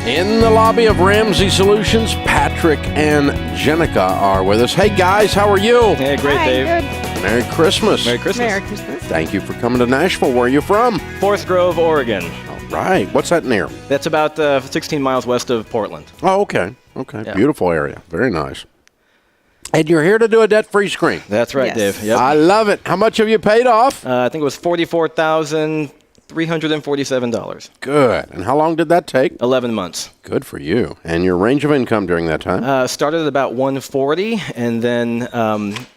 In the lobby of Ramsey Solutions, Patrick and Jenica are with us. Hey, guys, how are you? Hey, great, Hi, Dave. good. Merry Christmas. Merry Christmas. Merry Christmas. Thank you for coming to Nashville. Where are you from? Forest Grove, Oregon. All right. What's that near? That's about 16 miles west of Portland. Oh, okay. Okay. Yeah. Beautiful area. Very nice. And you're here to do a debt-free screen. That's right, Yes. Dave. Yep. I love it. How much have you paid off? I think it was $44,347. Good. And how long did that take? 11 months. Good for you. And your range of income during that time? Started at about 140 and then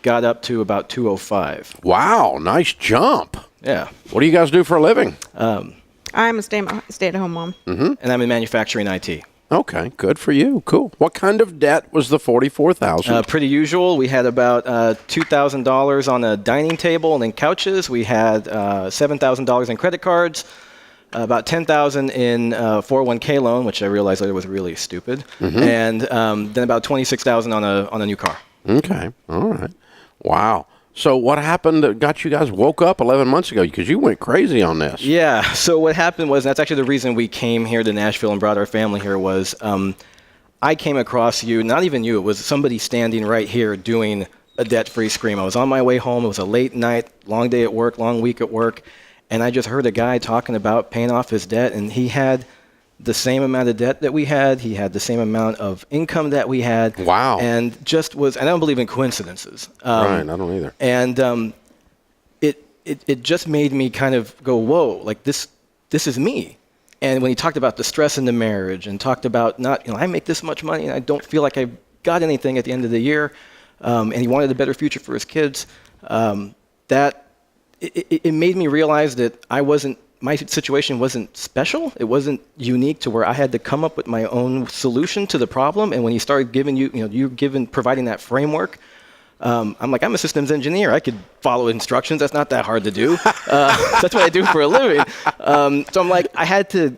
got up to about 205. Wow. Nice jump. Yeah. What do you guys do for a living? I'm a stay-at-home mom. And I'm in manufacturing IT. Okay. Good for you. Cool. What kind of debt was the $44,000? Pretty usual. We had about $2,000 on a dining table and then couches. We had $7,000 in credit cards, about $10,000 in 401k loan, which I realized later was really stupid, and then about $26,000 on a new car. Okay. All right. Wow. So what happened that got you guys woke up 11 months ago? Because you went crazy on this. Yeah. So what happened was, and that's actually the reason we came here to Nashville and brought our family here, was I came across you, not even you, it was somebody standing right here doing a debt-free scream. I was on my way home. It was a late night, long day at work, long week at work, and I just heard a guy talking about paying off his debt, and he had the same amount of debt that we had. He had the same amount of income that we had. Wow. And just was, and I don't believe in coincidences. Right. I don't either. And it just made me kind of go, whoa, like this is me. And when he talked about the stress in the marriage and talked about I make this much money and I don't feel like I got anything at the end of the year, and he wanted a better future for his kids, it made me realize that my situation wasn't special. It wasn't unique to where I had to come up with my own solution to the problem. And when he started providing that framework, I'm like, I'm a systems engineer. I could follow instructions. That's not that hard to do. That's what I do for a living. So I'm like, I had to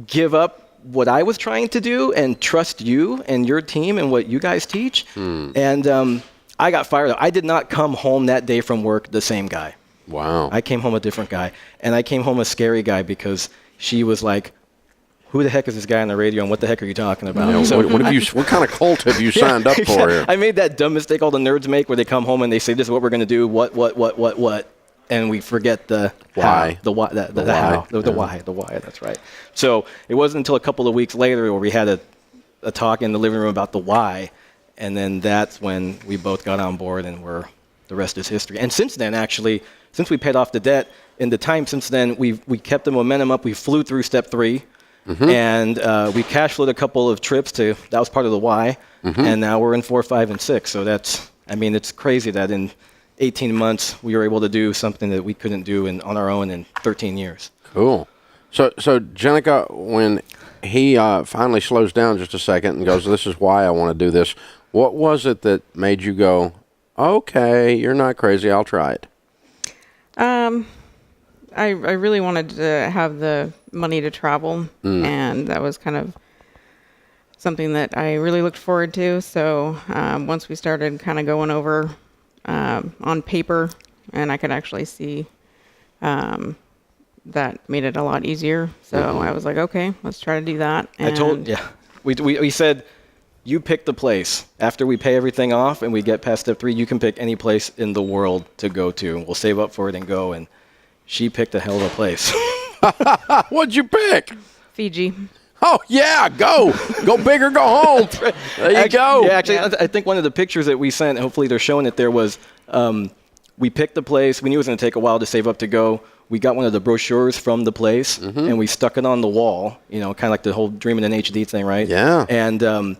give up what I was trying to do and trust you and your team and what you guys teach. And I got fired up. I did not come home that day from work the same guy. Wow. I came home a different guy. And I came home a scary guy because she was like, who the heck is this guy on the radio and what the heck are you talking about? Yeah, So what kind of cult have you signed up for here? I made that dumb mistake all the nerds make where they come home and they say, this is what we're going to do, what, and we forget the why. how, the why, the how, the why, that's right. So it wasn't until a couple of weeks later where we had a talk in the living room about the why, and then that's when we both got on board and the rest is history. And since then, actually, since we paid off the debt, in the time since then, we kept the momentum up. We flew through step 3, and we cash flowed a couple of trips that was part of the why, and now we're in 4, 5, and 6. So it's crazy that in 18 months we were able to do something that we couldn't do on our own in 13 years. Cool. So Jenica, when he finally slows down just a second and goes, this is why I want to do this, what was it that made you go, okay, you're not crazy, I'll try it? I really wanted to have the money to travel, and that was kind of something that I really looked forward to. So once we started kind of going over on paper, and I could actually see that made it a lot easier. So I was like, okay, let's try to do that. And We said, you pick the place. After we pay everything off and we get past step 3, you can pick any place in the world to go to. We'll save up for it and go. And she picked a hell of a place. What'd you pick? Fiji. Oh, yeah, go big or go home. Right. There you go. Yeah, actually, I think one of the pictures that we sent, hopefully they're showing it there, was we picked the place. We knew it was going to take a while to save up to go. We got one of the brochures from the place, and we stuck it on the wall, kind of like the whole dreaming in HD thing, right? Yeah. And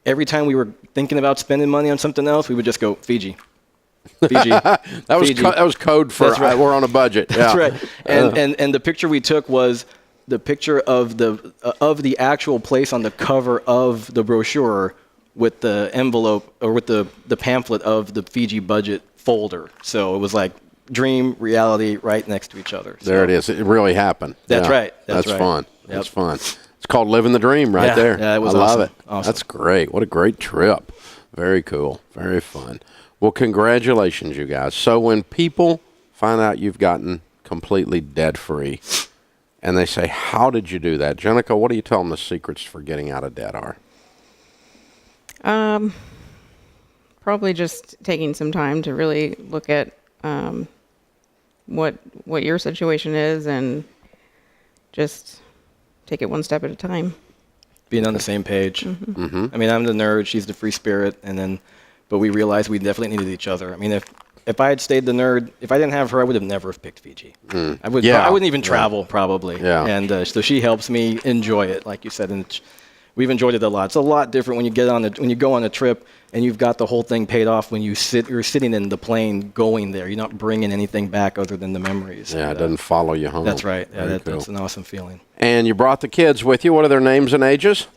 every time we were thinking about spending money on something else, we would just go, Fiji. Fiji. That was code for we're on a budget. That's right. And the picture we took was the picture of the actual place on the cover of the brochure with the envelope or with the pamphlet of the Fiji budget folder. So it was like dream, reality right next to each other. So there it is. It really happened. That's right. That's right. fun. Yep. That's fun. It's called living the dream right there. Yeah, it was I awesome. love it. Awesome. That's great. What a great trip. Very cool. Very fun. Well, congratulations, you guys. So when people find out you've gotten completely debt-free and they say, how did you do that? Jenica, what do you tell them the secrets for getting out of debt are? Probably just taking some time to really look at what your situation is and just take it one step at a time. Being on the same page. Mm-hmm. Mm-hmm. I mean, I'm the nerd, she's the free spirit, but we realized we definitely needed each other. I mean, if I had stayed the nerd, if I didn't have her, I would have never have picked Fiji. I wouldn't even travel probably. Yeah. And so she helps me enjoy it, like you said, and we've enjoyed it a lot. It's a lot different when you go on a trip and you've got the whole thing paid off when you're sitting in the plane going there. You're not bringing anything back other than the memories. Yeah, it doesn't follow you home. That's right. Yeah, Very that's cool. an awesome feeling. And you brought the kids with you. What are their names and ages?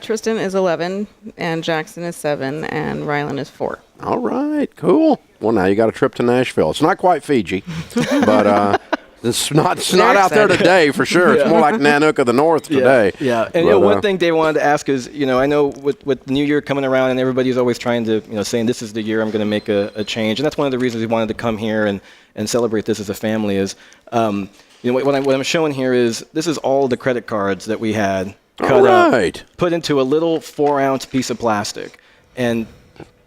Tristan is 11, and Jackson is 7, and Rylan is 4. All right, cool. Well, now you got a trip to Nashville. It's not quite Fiji, but it's not out there today for sure. It's more like Nanook of the North today. Yeah. And one thing Dave wanted to ask is, I know with the new year coming around and everybody's always trying to, saying this is the year I'm going to make a change. And that's one of the reasons we wanted to come here and celebrate this as a family is, what I'm showing here is this is all the credit cards that we had cut up, put into a little 4-ounce piece of plastic. And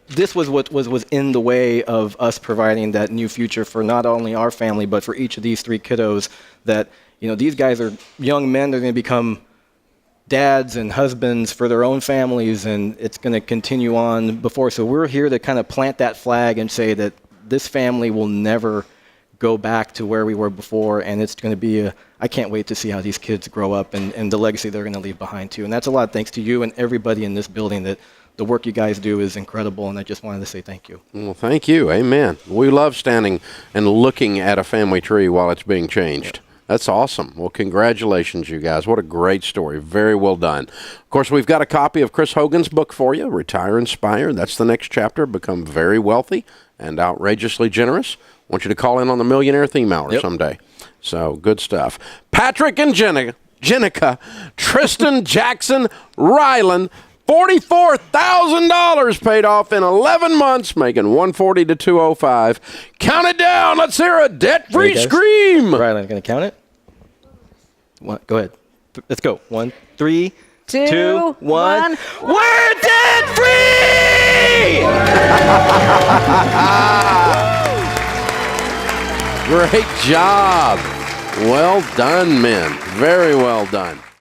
this was what was in the way of us providing that new future for not only our family, but for each of these 3 kiddos that, these guys are young men. They're going to become dads and husbands for their own families, and it's going to continue on before. So we're here to kind of plant that flag and say that this family will never go back to where we were before, and it's going to be I can't wait to see how these kids grow up and the legacy they're going to leave behind too. And that's a lot thanks to you and everybody in this building that the work you guys do is incredible, and I just wanted to say thank you. Well, thank you. Amen. We love standing and looking at a family tree while it's being changed. Yep. That's awesome. Well, congratulations, you guys. What a great story. Very well done. Of course, we've got a copy of Chris Hogan's book for you, Retire Inspired. That's the next chapter, Become Very Wealthy and Outrageously Generous. I want you to call in on the Millionaire Theme Hour someday. So, good stuff. Patrick and Jenica, Tristan, Jackson, Rylan, $44,000 paid off in 11 months, making $140 to $205. Count it down. Let's hear a debt-free scream. Rylan, going to count it? Go ahead. Let's go. 1, 3, 2, 1. We're debt-free! Great job. Well done, men. Very well done.